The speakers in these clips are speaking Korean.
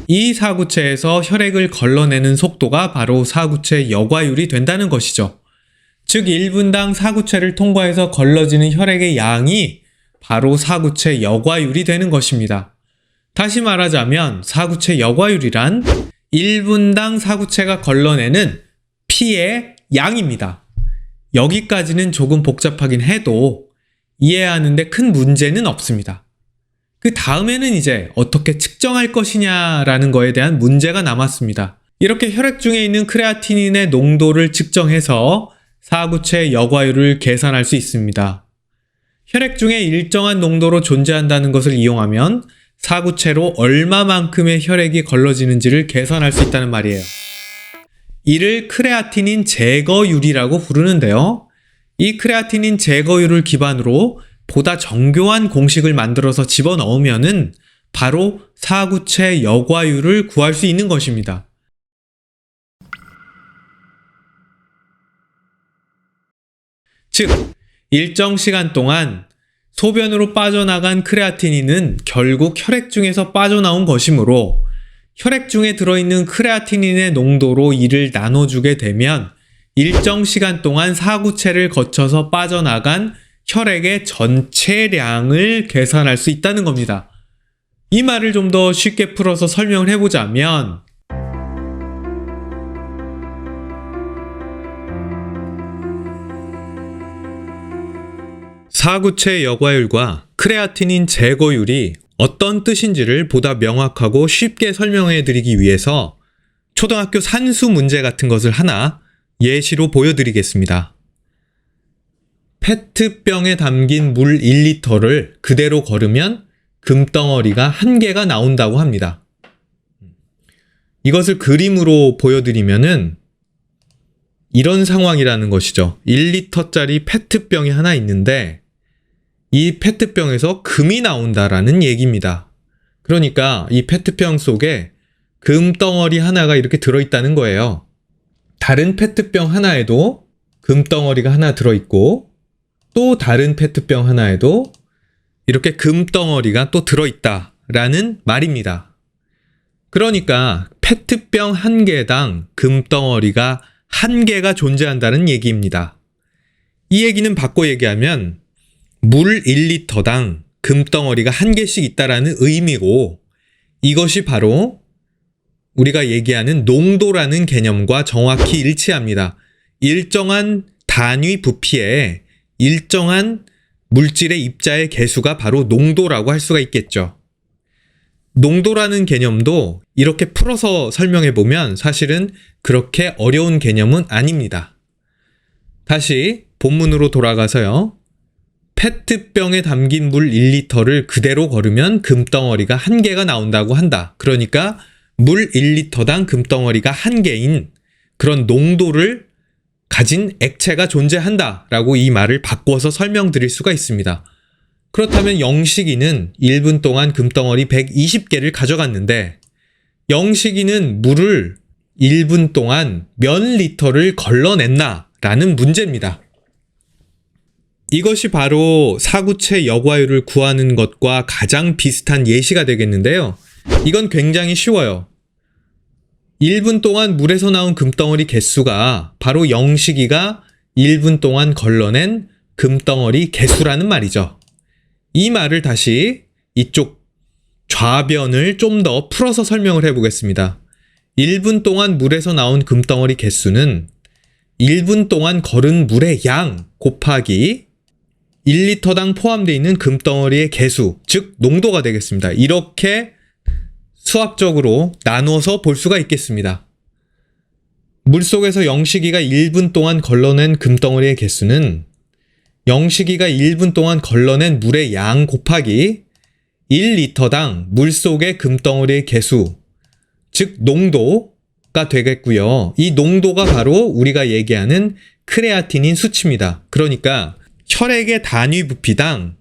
이 사구체에서 혈액을 걸러내는 속도가 바로 사구체 여과율이 된다는 것이죠. 즉 1분당 사구체를 통과해서 걸러지는 혈액의 양이 바로 사구체 여과율이 되는 것입니다. 다시 말하자면 사구체 여과율이란 1분당 사구체가 걸러내는 피의 양입니다. 여기까지는 조금 복잡하긴 해도 이해하는데 큰 문제는 없습니다. 그 다음에는 이제 어떻게 측정할 것이냐라는 거에 대한 문제가 남았습니다. 이렇게 혈액 중에 있는 크레아티닌의 농도를 측정해서 사구체 여과율을 계산할 수 있습니다. 혈액 중에 일정한 농도로 존재한다는 것을 이용하면 사구체로 얼마만큼의 혈액이 걸러지는지를 계산할 수 있다는 말이에요. 이를 크레아티닌 제거율이라고 부르는데요. 이 크레아티닌 제거율을 기반으로 보다 정교한 공식을 만들어서 집어넣으면은 바로 사구체 여과율을 구할 수 있는 것입니다. 즉, 일정 시간 동안 소변으로 빠져나간 크레아티닌은 결국 혈액 중에서 빠져나온 것이므로 혈액 중에 들어있는 크레아티닌의 농도로 이를 나눠주게 되면 일정 시간 동안 사구체를 거쳐서 빠져나간 혈액의 전체량을 계산할 수 있다는 겁니다. 이 말을 좀 더 쉽게 풀어서 설명을 해보자면 사구체 여과율과 크레아티닌 제거율이 어떤 뜻인지를 보다 명확하고 쉽게 설명해 드리기 위해서 초등학교 산수 문제 같은 것을 하나 예시로 보여드리겠습니다. 페트병에 담긴 물 1리터를 그대로 걸으면 금덩어리가 1개가 나온다고 합니다. 이것을 그림으로 보여드리면은 이런 상황이라는 것이죠. 1리터짜리 페트병이 하나 있는데 이 페트병에서 금이 나온다라는 얘기입니다. 그러니까 이 페트병 속에 금덩어리 하나가 이렇게 들어있다는 거예요. 다른 페트병 하나에도 금덩어리가 하나 들어있고 또 다른 페트병 하나에도 이렇게 금덩어리가 또 들어있다라는 말입니다. 그러니까 페트병 1개당 금덩어리가 1개가 존재한다는 얘기입니다. 이 얘기는 바꿔 얘기하면 물 1리터당 금덩어리가 1개씩 있다라는 의미고 이것이 바로 우리가 얘기하는 농도라는 개념과 정확히 일치합니다. 일정한 단위 부피에 일정한 물질의 입자의 개수가 바로 농도라고 할 수가 있겠죠. 농도라는 개념도 이렇게 풀어서 설명해보면 사실은 그렇게 어려운 개념은 아닙니다. 다시 본문으로 돌아가서요. 페트병에 담긴 물 1리터를 그대로 걸으면 금덩어리가 1개가 나온다고 한다. 그러니까 물 1리터당 금덩어리가 1개인 그런 농도를 가진 액체가 존재한다 라고 이 말을 바꿔서 설명드릴 수가 있습니다. 그렇다면 영식이는 1분 동안 금덩어리 120개를 가져갔는데 영식이는 물을 1분 동안 몇 리터를 걸러냈나 라는 문제입니다. 이것이 바로 사구체 여과율을 구하는 것과 가장 비슷한 예시가 되겠는데요. 이건 굉장히 쉬워요. 1분 동안 물에서 나온 금덩어리 개수가 바로 영식이가 1분 동안 걸러낸 금덩어리 개수라는 말이죠. 이 말을 다시 이쪽 좌변을 좀 더 풀어서 설명을 해보겠습니다. 1분 동안 물에서 나온 금덩어리 개수는 1분 동안 걸은 물의 양 곱하기 1리터당 포함되어 있는 금덩어리의 개수, 즉 농도가 되겠습니다. 이렇게 수학적으로 나누어서 볼 수가 있겠습니다. 물속에서 영식이가 1분 동안 걸러낸 금덩어리의 개수는 영식이가 1분 동안 걸러낸 물의 양 곱하기 1리터당 물속의 금덩어리의 개수, 즉 농도가 되겠고요. 이 농도가 바로 우리가 얘기하는 크레아티닌 수치입니다. 그러니까 혈액의 단위 부피당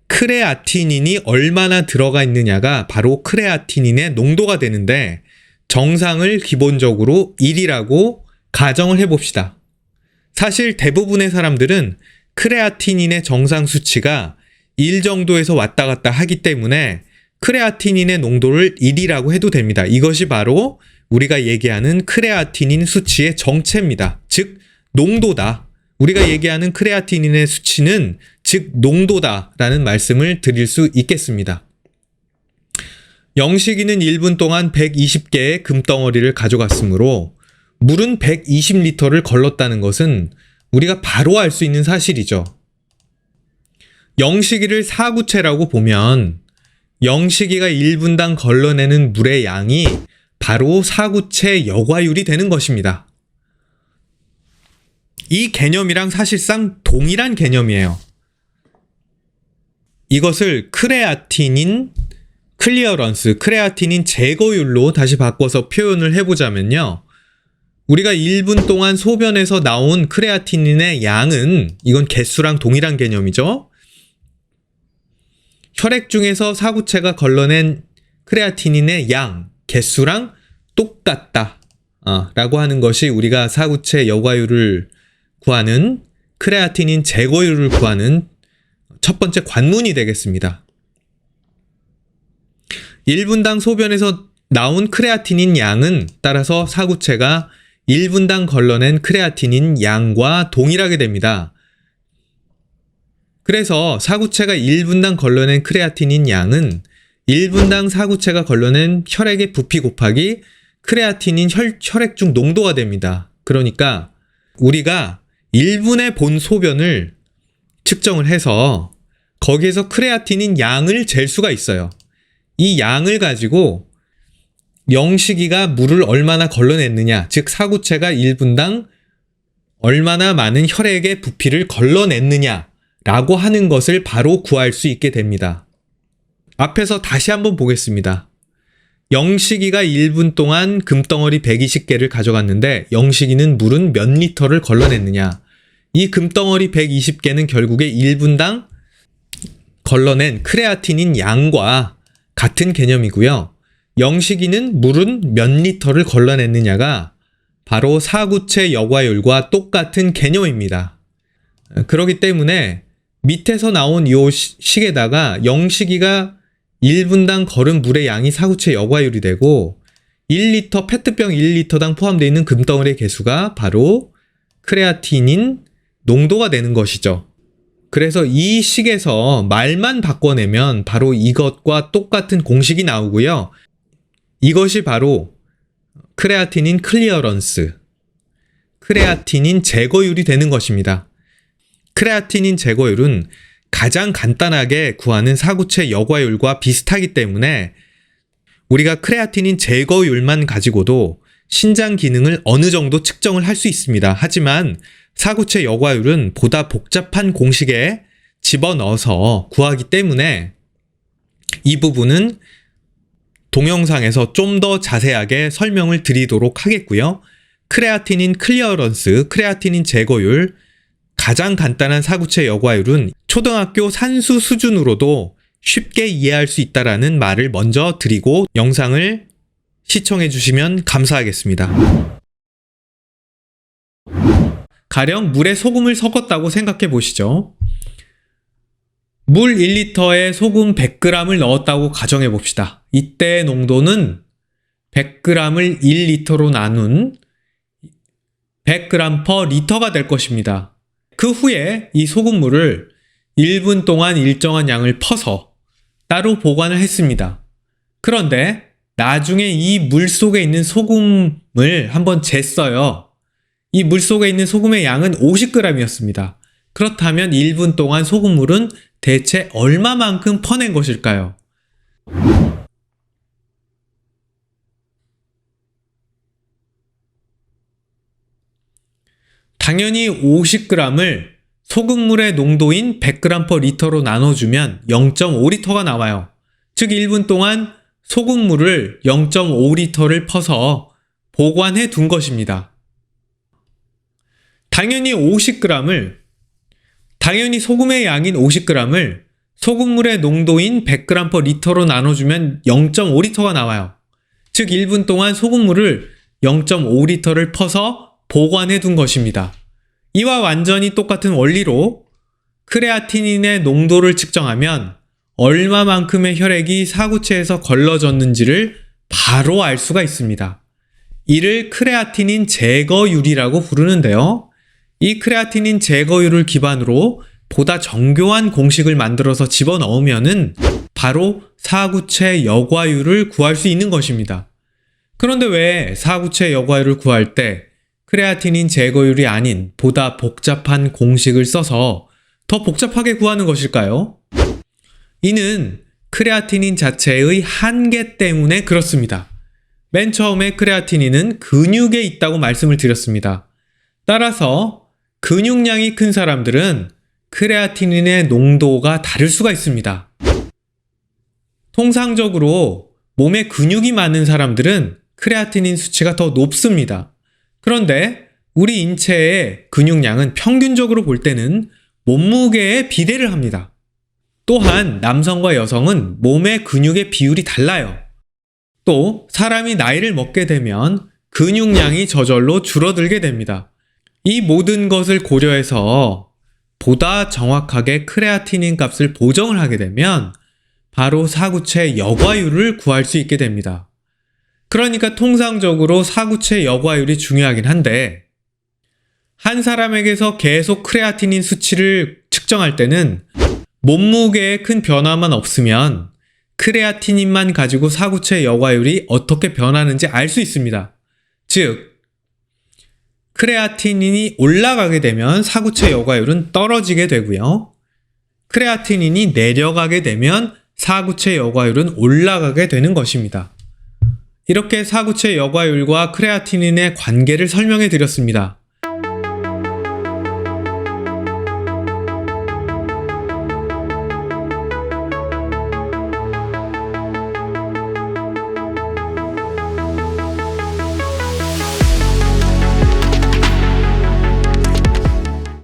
크레아티닌이 얼마나 들어가 있느냐가 바로 크레아티닌의 농도가 되는데 정상을 기본적으로 1이라고 가정을 해봅시다. 사실 대부분의 사람들은 크레아티닌의 정상 수치가 1 정도에서 왔다 갔다 하기 때문에 크레아티닌의 농도를 1이라고 해도 됩니다. 이것이 바로 우리가 얘기하는 크레아티닌 수치의 정체입니다. 즉 농도다. 우리가 얘기하는 크레아티닌의 수치는 즉 농도다라는 말씀을 드릴 수 있겠습니다. 영식이는 1분 동안 120개의 금덩어리를 가져갔으므로 물은 120리터를 걸렀다는 것은 우리가 바로 알 수 있는 사실이죠. 영식이를 사구체라고 보면 영식이가 1분당 걸러내는 물의 양이 바로 사구체 여과율이 되는 것입니다. 이 개념이랑 사실상 동일한 개념이에요. 이것을 크레아티닌 클리어런스, 크레아티닌 제거율로 다시 바꿔서 표현을 해보자면요. 우리가 1분 동안 소변에서 나온 크레아티닌의 양은 이건 개수랑 동일한 개념이죠. 혈액 중에서 사구체가 걸러낸 크레아티닌의 양, 개수랑 똑같다 라고 하는 것이 우리가 사구체 여과율을 구하는 크레아티닌 제거율을 구하는 첫 번째 관문이 되겠습니다. 1분당 소변에서 나온 크레아티닌 양은 따라서 사구체가 1분당 걸러낸 크레아티닌 양과 동일하게 됩니다. 그래서 사구체가 1분당 걸러낸 크레아티닌 양은 1분당 사구체가 걸러낸 혈액의 부피 곱하기 크레아티닌 혈액 중 농도가 됩니다. 그러니까 우리가 1분에 본 소변을 측정을 해서 거기에서 크레아티닌 양을 잴 수가 있어요. 이 양을 가지고 영식이가 물을 얼마나 걸러냈느냐, 즉 사구체가 1분당 얼마나 많은 혈액의 부피를 걸러냈느냐라고 하는 것을 바로 구할 수 있게 됩니다. 앞에서 다시 한번 보겠습니다. 영식이가 1분 동안 금덩어리 120개를 가져갔는데 영식이는 물은 몇 리터를 걸러냈느냐. 이 금덩어리 120개는 결국에 1분당 걸러낸 크레아티닌 양과 같은 개념이고요. 영식이는 물은 몇 리터를 걸러냈느냐가 바로 사구체 여과율과 똑같은 개념입니다. 그렇기 때문에 밑에서 나온 이 식에다가 영식이가 1분당 걸은 물의 양이 사구체 여과율이 되고 1리터 페트병 1리터당 포함되어 있는 금덩어리의 개수가 바로 크레아티닌 농도가 되는 것이죠. 그래서 이 식에서 말만 바꿔내면 바로 이것과 똑같은 공식이 나오고요. 이것이 바로 크레아티닌 클리어런스, 크레아티닌 제거율이 되는 것입니다. 크레아티닌 제거율은 가장 간단하게 구하는 사구체 여과율과 비슷하기 때문에 우리가 크레아티닌 제거율만 가지고도 신장 기능을 어느 정도 측정을 할 수 있습니다. 하지만 사구체 여과율은 보다 복잡한 공식에 집어넣어서 구하기 때문에 이 부분은 동영상에서 좀 더 자세하게 설명을 드리도록 하겠고요. 크레아티닌 클리어런스, 크레아티닌 제거율, 가장 간단한 사구체 여과율은 초등학교 산수 수준으로도 쉽게 이해할 수 있다라는 말을 먼저 드리고 영상을 시청해 주시면 감사하겠습니다. 가령 물에 소금을 섞었다고 생각해 보시죠. 물 1리터에 소금 100g을 넣었다고 가정해 봅시다. 이때의 농도는 100g을 1리터로 나눈 100g per 리터가 될 것입니다. 그 후에 이 소금물을 1분 동안 일정한 양을 퍼서 따로 보관을 했습니다. 그런데 나중에 이 물 속에 있는 소금을 한번 쟀어요. 이 물 속에 있는 소금의 양은 50g이었습니다. 그렇다면 1분 동안 소금물은 대체 얼마만큼 퍼낸 것일까요? 당연히 50g을 소금물의 농도인 100g per 리터로 나눠주면 0.5리터가 나와요. 즉 1분 동안 소금물을 0.5리터를 퍼서 보관해 둔 것입니다. 당연히 소금의 양인 50g을 소금물의 농도인 100g per 리터로 나눠주면 0.5리터가 나와요. 즉 1분 동안 소금물을 0.5리터를 퍼서 보관해 둔 것입니다. 이와 완전히 똑같은 원리로 크레아티닌의 농도를 측정하면 얼마만큼의 혈액이 사구체에서 걸러졌는지를 바로 알 수가 있습니다. 이를 크레아티닌 제거율이라고 부르는데요. 이 크레아티닌 제거율을 기반으로 보다 정교한 공식을 만들어서 집어넣으면은 바로 사구체 여과율을 구할 수 있는 것입니다. 그런데 왜 사구체 여과율을 구할 때 크레아티닌 제거율이 아닌 보다 복잡한 공식을 써서 더 복잡하게 구하는 것일까요? 이는 크레아티닌 자체의 한계 때문에 그렇습니다. 맨 처음에 크레아티닌은 근육에 있다고 말씀을 드렸습니다. 따라서 근육량이 큰 사람들은 크레아티닌의 농도가 다를 수가 있습니다. 통상적으로 몸에 근육이 많은 사람들은 크레아티닌 수치가 더 높습니다. 그런데 우리 인체의 근육량은 평균적으로 볼 때는 몸무게에 비례를 합니다. 또한 남성과 여성은 몸의 근육의 비율이 달라요. 또 사람이 나이를 먹게 되면 근육량이 저절로 줄어들게 됩니다. 이 모든 것을 고려해서 보다 정확하게 크레아티닌 값을 보정을 하게 되면 바로 사구체 여과율을 구할 수 있게 됩니다. 그러니까 통상적으로 사구체 여과율이 중요하긴 한데 한 사람에게서 계속 크레아티닌 수치를 측정할 때는 몸무게에 큰 변화만 없으면 크레아티닌만 가지고 사구체 여과율이 어떻게 변하는지 알 수 있습니다. 즉, 크레아티닌이 올라가게 되면 사구체 여과율은 떨어지게 되고요. 크레아티닌이 내려가게 되면 사구체 여과율은 올라가게 되는 것입니다. 이렇게 사구체 여과율과 크레아티닌의 관계를 설명해 드렸습니다.